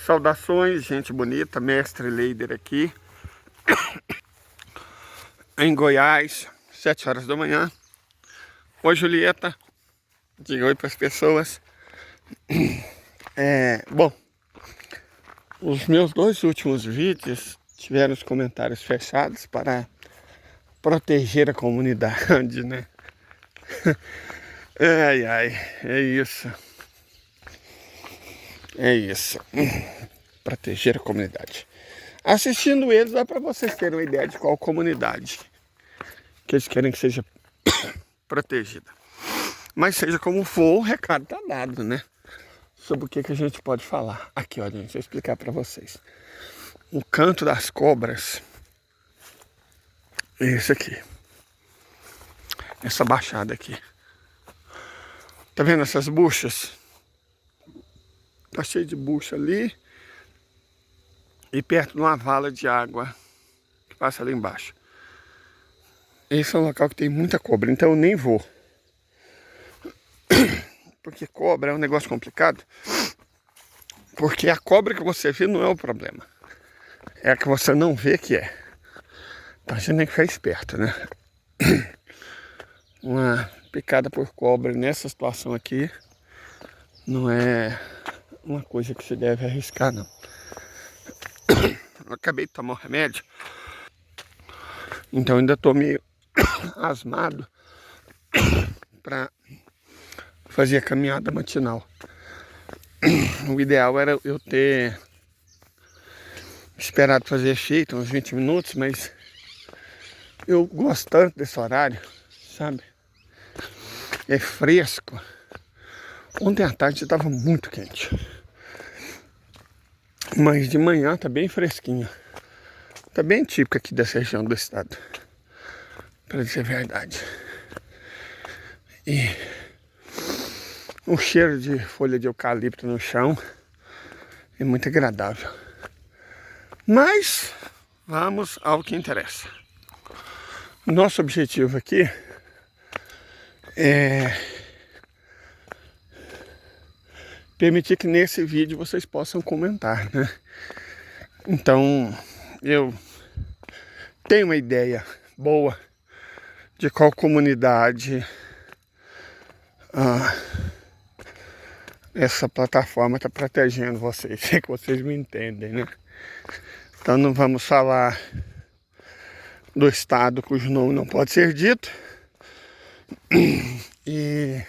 Saudações, gente bonita, mestre Leider aqui, em Goiás, 7 horas da manhã. Oi, Julieta, diga oi para as pessoas. Bom, os meus 2 últimos vídeos tiveram os comentários fechados para proteger a comunidade, né? Ai, ai, é isso. É isso. Proteger a comunidade. Assistindo eles, dá para vocês terem uma ideia de qual comunidade que eles querem que seja protegida. Mas seja como for, o recado tá dado, né? Sobre o que a gente pode falar. Aqui, olha, gente, vou explicar para vocês. O canto das cobras é esse aqui. Essa baixada aqui. Tá vendo essas buchas? Tá cheio de bucha ali. E perto de uma vala de água que passa ali embaixo. Esse é um local que tem muita cobra, então eu nem vou. Porque cobra é um negócio complicado. Porque a cobra que você vê não é o problema. É a que você não vê que é. Então a gente tem que ficar esperto, né? Uma picada por cobra nessa situação aqui não é uma coisa que se deve arriscar, não. Eu acabei de tomar um remédio, então ainda tô meio asmado para fazer a caminhada matinal. O ideal era eu ter esperado fazer efeito uns 20 minutos, mas eu gosto tanto desse horário, sabe? É fresco. Ontem à tarde estava muito quente, mas de manhã tá bem fresquinho. Tá bem típico aqui dessa região do estado, para dizer a verdade. E o cheiro de folha de eucalipto no chão é muito agradável. Mas vamos ao que interessa. Nosso objetivo aqui é permitir que nesse vídeo vocês possam comentar, né? Então, eu tenho uma ideia boa de qual comunidade essa plataforma está protegendo vocês, é que vocês me entendem, né? Então não vamos falar do estado cujo nome não pode ser dito e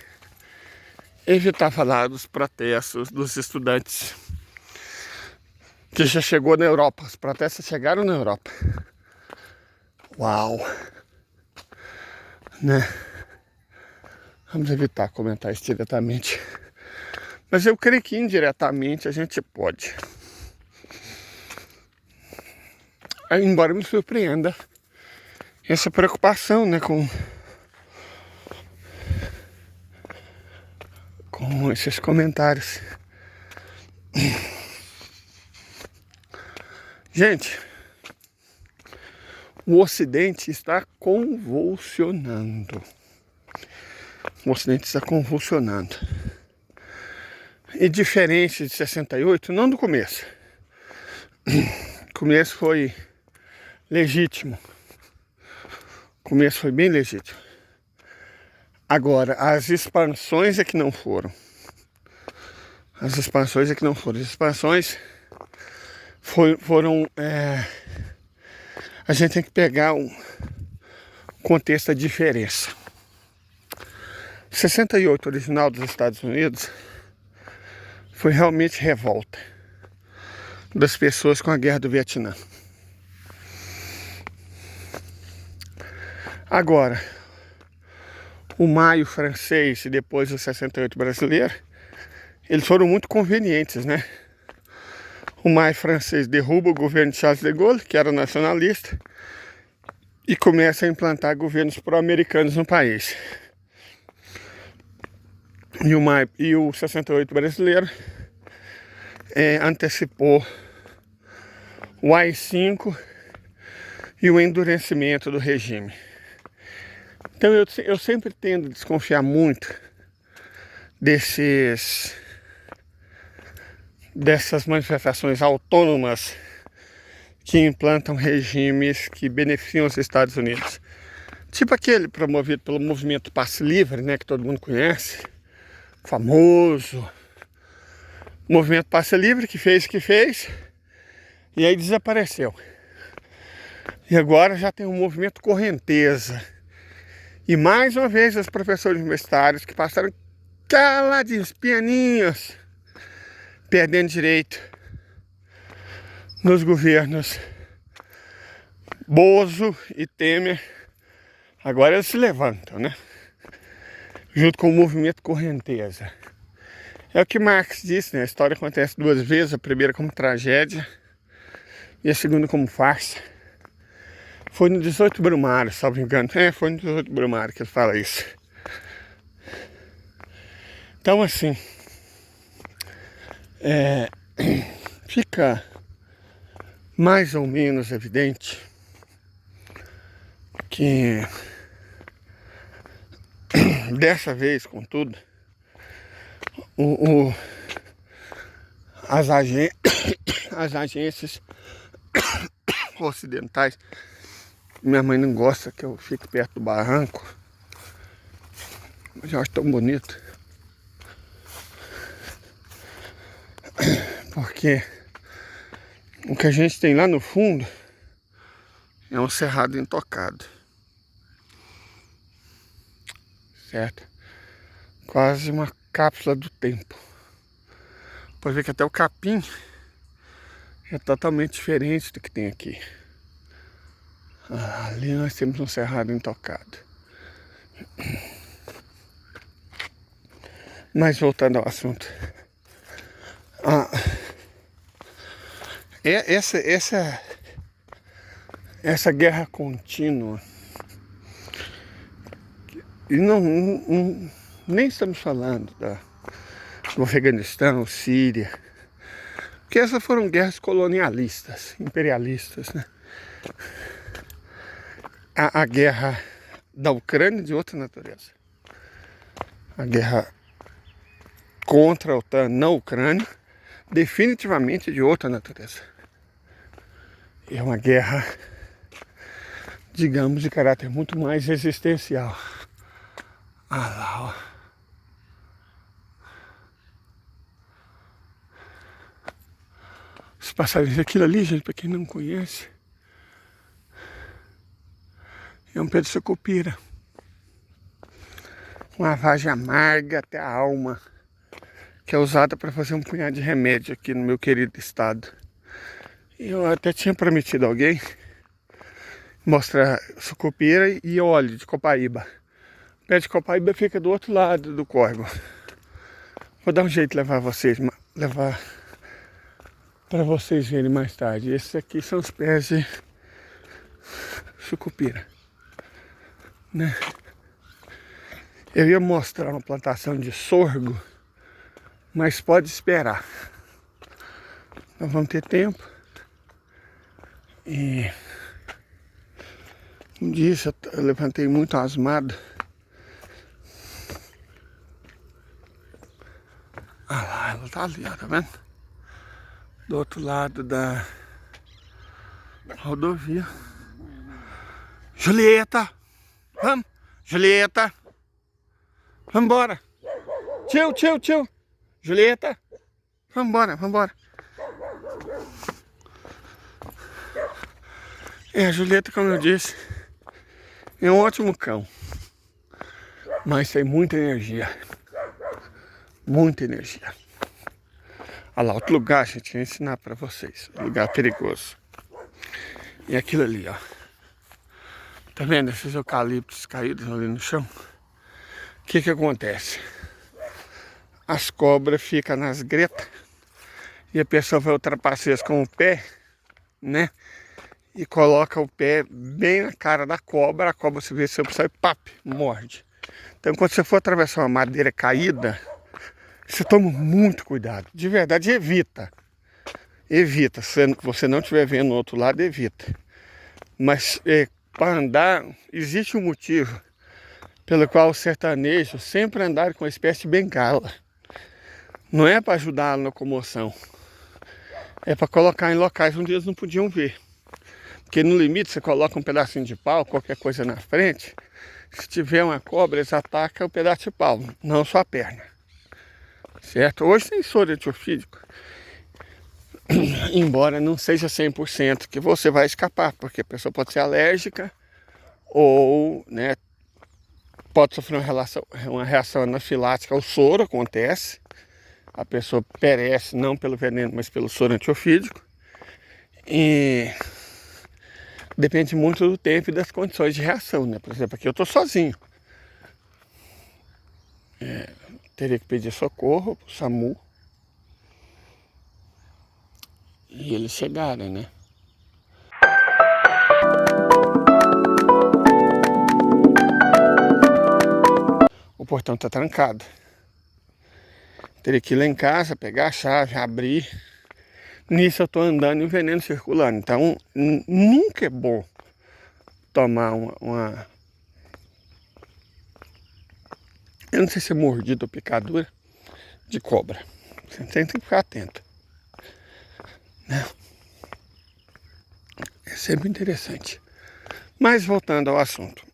evitar falar dos protestos dos estudantes que já chegou na Europa. Os protestos chegaram na Europa. Uau! Né? Vamos evitar comentar isso diretamente. Mas eu creio que indiretamente a gente pode. Embora me surpreenda essa preocupação, né, com esses comentários. Gente, o Ocidente está convulsionando. O Ocidente está convulsionando. E diferente de 68, não do começo. O começo foi legítimo. O começo foi bem legítimo. Agora, as expansões é que não foram. As expansões é que não foram. As expansões foram... a gente tem que pegar um contexto da diferença. 68 original dos Estados Unidos foi realmente revolta das pessoas com a guerra do Vietnã. Agora, o maio francês e depois o 68 brasileiro, eles foram muito convenientes, né? O maio francês derruba o governo de Charles de Gaulle, que era nacionalista, e começa a implantar governos pró-americanos no país. E o 68 brasileiro antecipou o AI-5 e o endurecimento do regime. Então eu sempre tendo a desconfiar muito dessas manifestações autônomas que implantam regimes que beneficiam os Estados Unidos. Tipo aquele promovido pelo movimento Passe Livre, né, que todo mundo conhece, famoso. O movimento Passe Livre que fez o que fez e aí desapareceu. E agora já tem um movimento Correnteza. E mais uma vez os professores universitários que passaram caladinhos, pianinhos, perdendo direito nos governos Bozo e Temer. Agora eles se levantam, né? Junto com o movimento Correnteza. É o que Marx disse, né? A história acontece duas vezes, a primeira como tragédia e a segunda como farsa. Foi no 18 Brumário, salvo engano. Foi no 18 Brumário que ele fala isso. Então, assim, fica mais ou menos evidente que dessa vez, contudo, as agências ocidentais, minha mãe não gosta que eu fique perto do barranco, mas eu acho tão bonito, porque o que a gente tem lá no fundo é um cerrado intocado, certo? Quase uma cápsula do tempo. Pode ver que até o capim é totalmente diferente do que tem aqui. Ali nós temos um cerrado intocado. Mas voltando ao assunto. Essa guerra contínua. E nem estamos falando do Afeganistão, Síria. Porque essas foram guerras colonialistas, imperialistas, né? A guerra da Ucrânia de outra natureza. A guerra contra a OTAN na Ucrânia, definitivamente de outra natureza. É uma guerra, digamos, de caráter muito mais existencial. Lá, ó. Os passarinhos, aquilo ali, gente, para quem não conhece, é um pé de sucupira. Uma vagem amarga até a alma, que é usada para fazer um punhado de remédio aqui no meu querido estado. Eu até tinha prometido a alguém mostrar sucupira e óleo de copaíba. O pé de copaíba fica do outro lado do córrego. Vou dar um jeito de levar para vocês verem mais tarde. Esses aqui são os pés de sucupira, né? Eu ia mostrar uma plantação de sorgo, mas pode esperar. Nós vamos ter tempo. E um dia eu levantei muito asmado. Lá, ela tá ali, ó, tá vendo? Do outro lado da rodovia. Julieta! Vamos! Julieta! Vambora! Tio! Julieta! Vambora! A Julieta, como eu disse, é um ótimo cão. Mas tem muita energia. Muita energia. Olha lá, outro lugar, gente, eu ia ensinar pra vocês. Um lugar perigoso. E aquilo ali, ó. Tá vendo esses eucaliptos caídos ali no chão? O que acontece? As cobras ficam nas gretas e a pessoa vai ultrapassar com o pé, né? E coloca o pé bem na cara da cobra, a cobra se vê se sai, pap, morde. Então quando você for atravessar uma madeira caída, você toma muito cuidado. De verdade, evita. Se você não estiver vendo no outro lado, evita. Mas para andar, existe um motivo pelo qual os sertanejos sempre andaram com uma espécie de bengala. Não é para ajudar a locomoção, é para colocar em locais onde eles não podiam ver. Porque no limite você coloca um pedacinho de pau, qualquer coisa na frente, se tiver uma cobra, eles atacam o pedaço de pau, não só a perna. Certo? Hoje tem soro antiofídico, embora não seja 100% que você vai escapar, porque a pessoa pode ser alérgica ou, né, pode sofrer uma reação anafilática ao soro, acontece. A pessoa perece não pelo veneno, mas pelo soro antiofídico. E depende muito do tempo e das condições de reação, né? Por exemplo, aqui eu estou sozinho. Teria que pedir socorro pro SAMU. E eles chegarem, né? O portão tá trancado. Teria que ir lá em casa, pegar a chave, abrir. Nisso eu tô andando e o veneno circulando. Então, nunca é bom tomar uma... Eu não sei se é mordida ou picadura de cobra. Você tem que ficar atento. Né? É sempre interessante. Mas voltando ao assunto.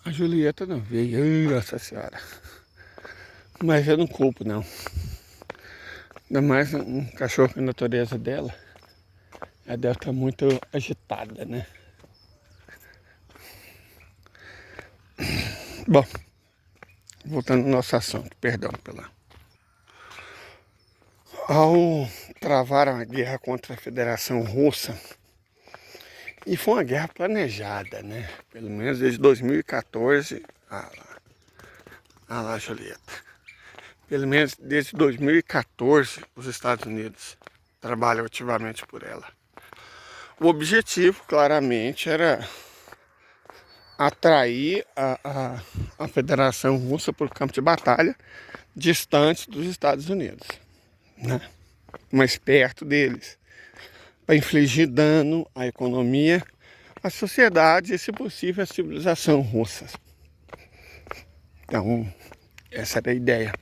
A Julieta não veio, nossa senhora. Mas eu não culpo, não. Ainda mais um cachorro com a natureza dela. Ela deve estar muito agitada, né? Bom, voltando ao nosso assunto, perdão pela... Ao travar uma guerra contra a Federação Russa, e foi uma guerra planejada, né? Pelo menos desde 2014, lá, Julieta. Pelo menos desde 2014, os Estados Unidos trabalham ativamente por ela. O objetivo, claramente, era atrair a Federação Russa para o campo de batalha, distante dos Estados Unidos, né? Mas perto deles, para infligir dano à economia, à sociedade e, se possível, à civilização russa. Então, essa era a ideia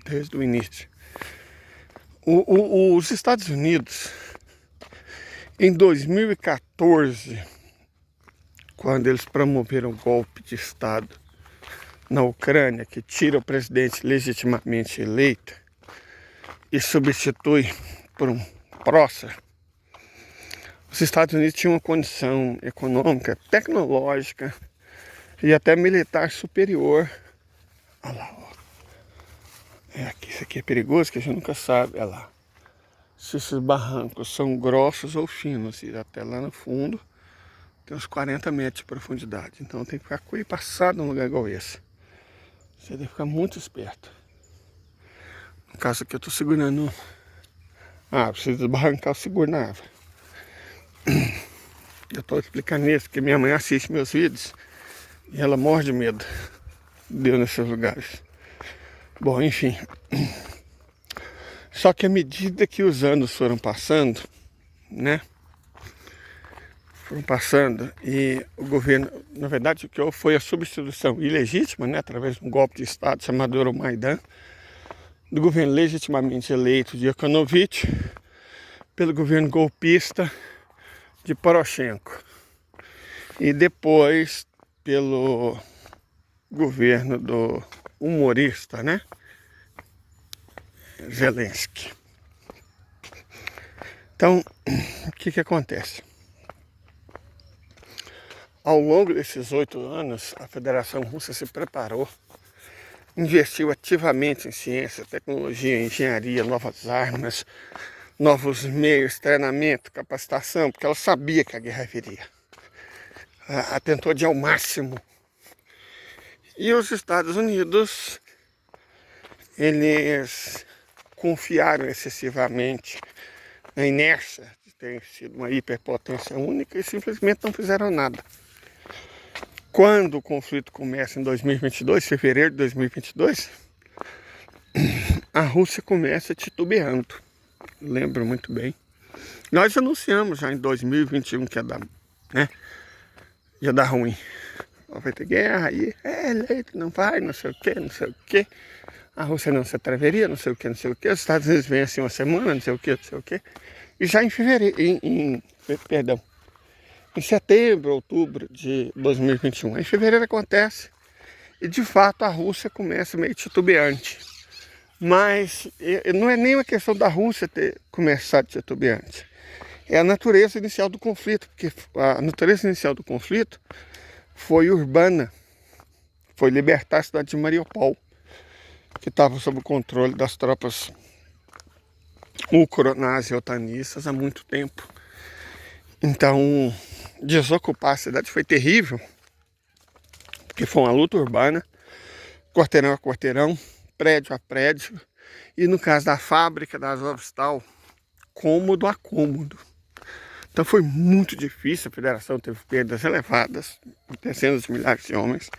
desde o início. Os Estados Unidos, em 2014, quando eles promoveram o golpe de Estado na Ucrânia, que tira o presidente legitimamente eleito e substitui por um prócer, os Estados Unidos tinham uma condição econômica, tecnológica e até militar superior. Olha lá, ó. Isso aqui é perigoso, que a gente nunca sabe. Olha lá. Se esses barrancos são grossos ou finos, e até lá no fundo tem uns 40 metros de profundidade. Então tem que ficar com ele passado num lugar igual esse. Você tem que ficar muito esperto. No caso aqui eu estou segurando... preciso desbarrancar o seguro na árvore. Eu estou explicando isso porque minha mãe assiste meus vídeos e ela morre de medo de eu nesses lugares. Bom, enfim. Só que à medida que os anos foram passando, né? Foram passando e o governo, na verdade, o que foi a substituição ilegítima, né? Através de um golpe de Estado chamado Euromaidan, do governo legitimamente eleito de Yanukovych pelo governo golpista de Poroshenko e depois pelo governo do humorista, né? Zelensky. Então, o que acontece? Ao longo desses 8 anos, a Federação Russa se preparou, investiu ativamente em ciência, tecnologia, engenharia, novas armas, novos meios, treinamento, capacitação, porque ela sabia que a guerra viria. Tentou de ao máximo. E os Estados Unidos, eles confiaram excessivamente na inércia de ter sido uma hiperpotência única e simplesmente não fizeram nada. Quando o conflito começa em 2022, fevereiro de 2022, a Rússia começa titubeando. Lembro muito bem. Nós anunciamos já em 2021 que ia dar, né? ia dar ruim. Vai ter guerra, aí eleito, não vai, não sei o que, não sei o que. A Rússia não se atreveria, não sei o que, não sei o que. Os Estados Unidos vêm assim uma semana, não sei o que, não sei o que. E já em fevereiro, em setembro, outubro de 2021. Em fevereiro acontece. E de fato a Rússia começa meio titubeante. Mas não é nem uma questão da Rússia ter começado titubeante. É a natureza inicial do conflito. Porque a natureza inicial do conflito foi urbana. Foi libertar a cidade de Mariupol, que estava sob o controle das tropas ucronazis e otanistas há muito tempo. Então, desocupar a cidade foi terrível, porque foi uma luta urbana, quarteirão a quarteirão, prédio a prédio, e no caso da fábrica da Azovstal, cômodo a cômodo. Então foi muito difícil, a federação teve perdas elevadas, dezenas de milhares de homens,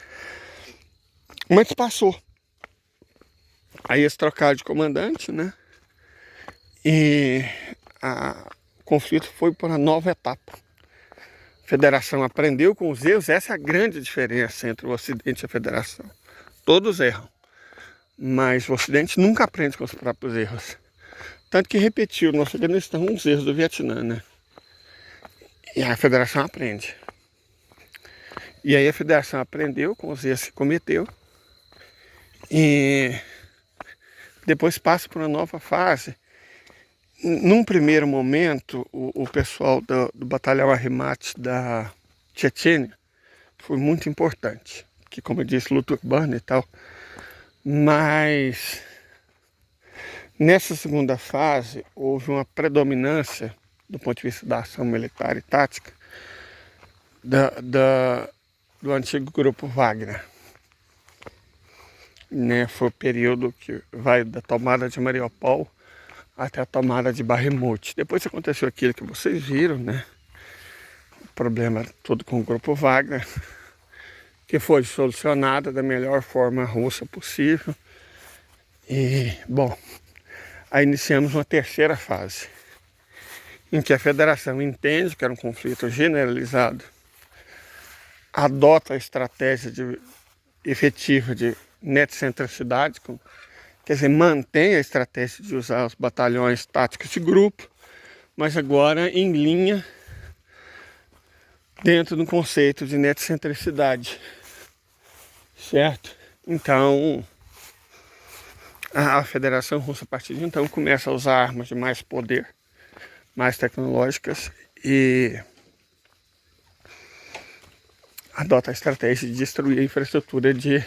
mas passou. Aí eles trocaram de comandante, né? E o conflito foi para uma nova etapa. A federação aprendeu com os erros, essa é a grande diferença entre o Ocidente e a federação. Todos erram, mas o Ocidente nunca aprende com os próprios erros. Tanto que repetiu no Afeganistão os erros do Vietnã, né? E a federação aprende. E aí a federação aprendeu com os erros que cometeu e depois passa por uma nova fase. Num primeiro momento, o pessoal do batalhão Arremat da Chechênia foi muito importante, que, como eu disse, luta urbana e tal. Mas nessa segunda fase houve uma predominância do ponto de vista da ação militar e tática do antigo grupo Wagner. Né? Foi o período que vai da tomada de Mariupol até a tomada de Bakhmut. Depois aconteceu aquilo que vocês viram, né? O problema todo com o grupo Wagner, que foi solucionado da melhor forma russa possível. E, bom, aí iniciamos uma terceira fase, em que a federação entende que era um conflito generalizado, adota a estratégia efetiva de netcentricidade, quer dizer, mantém a estratégia de usar os batalhões táticos de grupo, mas agora em linha dentro do conceito de netcentricidade, certo? Então, a Federação Russa, a partir de então, começa a usar armas de mais poder, mais tecnológicas e adota a estratégia de destruir a infraestrutura de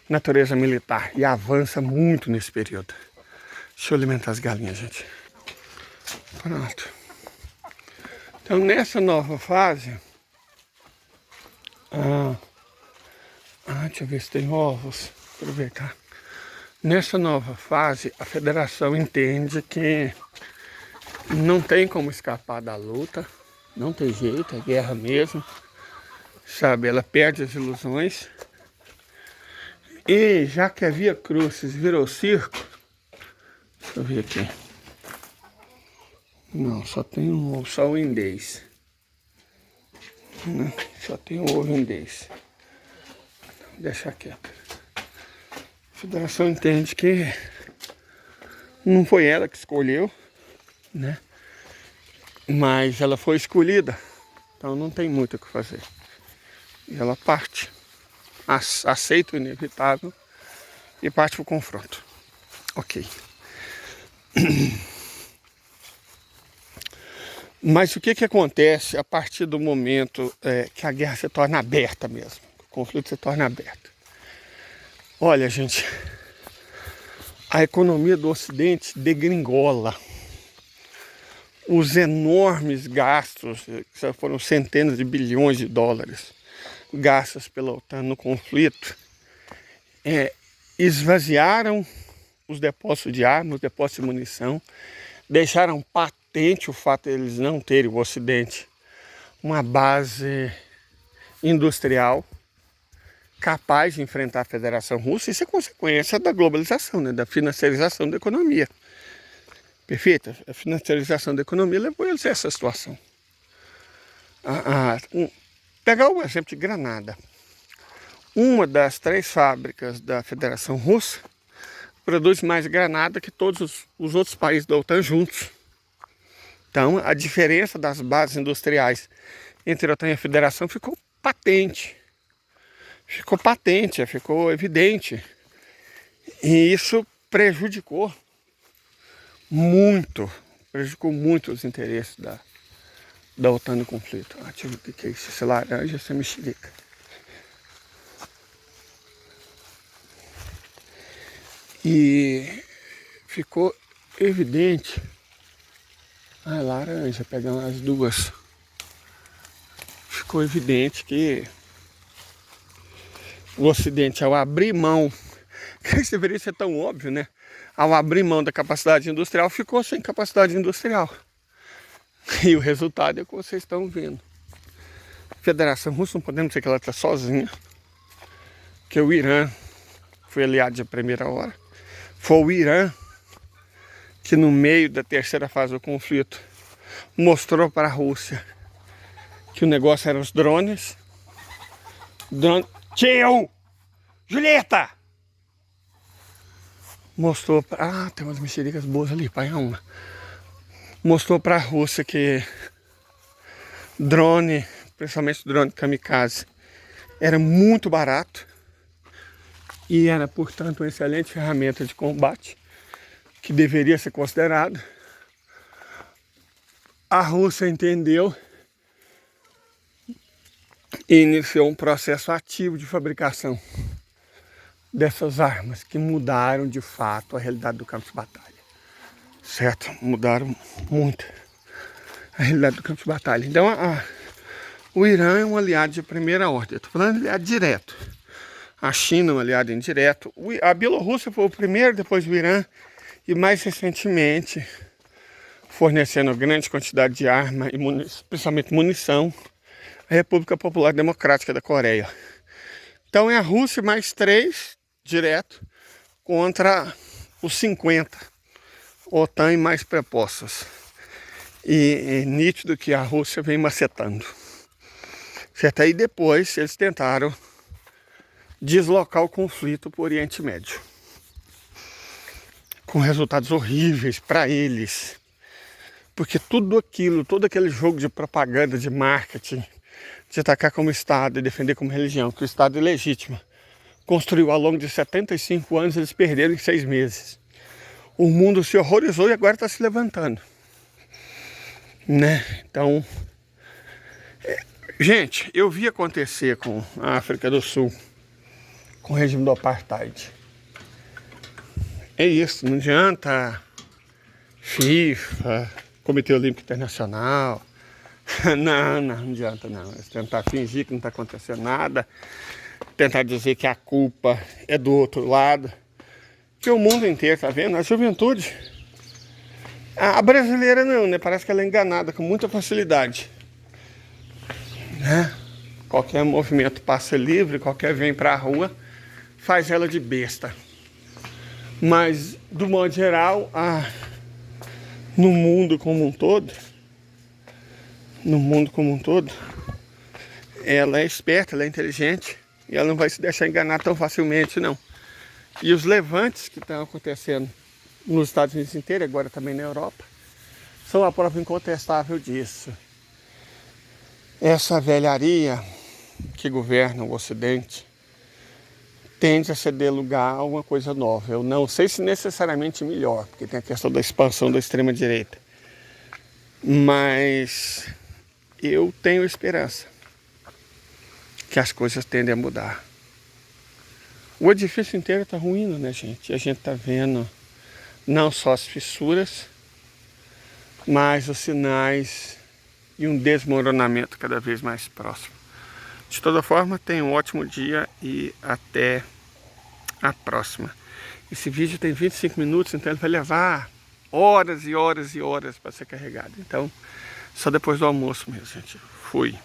natureza militar e avança muito nesse período. Deixa eu alimentar as galinhas, gente. Pronto. Então, nessa nova fase, deixa eu ver se tem ovos, aproveitar. Nessa nova fase, a federação entende que não tem como escapar da luta, não tem jeito, é guerra mesmo, sabe? Ela perde as ilusões. E já que a Via Crucis virou circo, deixa eu ver aqui. Não, só tem um ovo, só o indês. Só tem o ovo indês. Deixa quieto. A federação entende que não foi ela que escolheu, né? Mas ela foi escolhida, então não tem muito o que fazer. E ela parte, aceita o inevitável e parte para o confronto. Ok. Mas o que acontece a partir do momento que a guerra se torna aberta mesmo? O conflito se torna aberto. Olha, gente, a economia do Ocidente degringola. Os enormes gastos, que foram centenas de bilhões de dólares gastos pela OTAN no conflito, esvaziaram os depósitos de armas, os depósitos de munição, deixaram patente o fato de eles não terem, o Ocidente, uma base industrial capaz de enfrentar a Federação Russa. Isso é consequência da globalização, né? Da financiarização da economia. Perfeito? A financiarização da economia levou eles a essa situação. Pegar o exemplo de Granada. Uma das 3 fábricas da Federação Russa produz mais granada que todos os outros países da OTAN juntos. Então, a diferença das bases industriais entre a OTAN e a Federação ficou patente. Ficou evidente. E isso prejudicou muito os interesses da OTAN no conflito. Deixa eu ver o que é isso, esse laranja, essa mexerica. E ficou evidente. Laranja, pegando as duas. Ficou evidente que o Ocidente, ao abrir mão, que isso deveria ser tão óbvio, né? Ao abrir mão da capacidade industrial, ficou sem capacidade industrial. E o resultado é o que vocês estão vendo. A Federação Russa, não podemos dizer que ela está sozinha, que o Irã foi aliado de primeira hora. Foi o Irã que, no meio da terceira fase do conflito, mostrou para a Rússia que o negócio eram os drones. Tio! Julieta! Mostrou para... tem umas mexericas boas ali, pai, uma. Mostrou para a Rússia que drone, principalmente drone kamikaze, era muito barato e era, portanto, uma excelente ferramenta de combate que deveria ser considerado. A Rússia entendeu e iniciou um processo ativo de fabricação dessas armas que mudaram de fato a realidade do campo de batalha. Certo? Mudaram muito a realidade do campo de batalha. Então, o Irã é um aliado de primeira ordem. Estou falando de aliado direto. A China é um aliado indireto. A Bielorrússia foi o primeiro, depois o Irã. E mais recentemente, fornecendo grande quantidade de arma e principalmente munição, a República Popular Democrática da Coreia. Então é a Rússia mais 3 direto contra os 50 OTAN e mais prepostas. E é nítido que a Rússia vem macetando. Certo? Aí depois eles tentaram deslocar o conflito para o Oriente Médio, com resultados horríveis para eles. Porque todo aquele jogo de propaganda, de marketing, de atacar como Estado e defender como religião, que o Estado é legítimo, construiu ao longo de 75 anos, eles perderam em 6 meses. O mundo se horrorizou e agora está se levantando. Né? Então, gente, eu vi acontecer com a África do Sul, com o regime do Apartheid. É isso, não adianta FIFA, Comitê Olímpico Internacional, não adianta não. É tentar fingir que não está acontecendo nada, tentar dizer que a culpa é do outro lado, que o mundo inteiro está vendo, a juventude, a brasileira não, né? Parece que ela é enganada com muita facilidade, né? Qualquer movimento passa livre, qualquer vem para a rua, faz ela de besta. Mas, do modo geral, no mundo como um todo, ela é esperta, ela é inteligente e ela não vai se deixar enganar tão facilmente, não. E os levantes que estão acontecendo nos Estados Unidos inteiro, agora também na Europa, são a prova incontestável disso. Essa velharia que governa o Ocidente tende a ceder lugar a uma coisa nova. Eu não sei se necessariamente melhor, porque tem a questão da expansão da extrema-direita. Mas eu tenho esperança que as coisas tendem a mudar. O edifício inteiro está ruindo, né, gente? E a gente está vendo não só as fissuras, mas os sinais e um desmoronamento cada vez mais próximo. De toda forma, tenha um ótimo dia e até a próxima. Esse vídeo tem 25 minutos, então ele vai levar horas e horas e horas para ser carregado. Então, só depois do almoço mesmo, gente. Fui.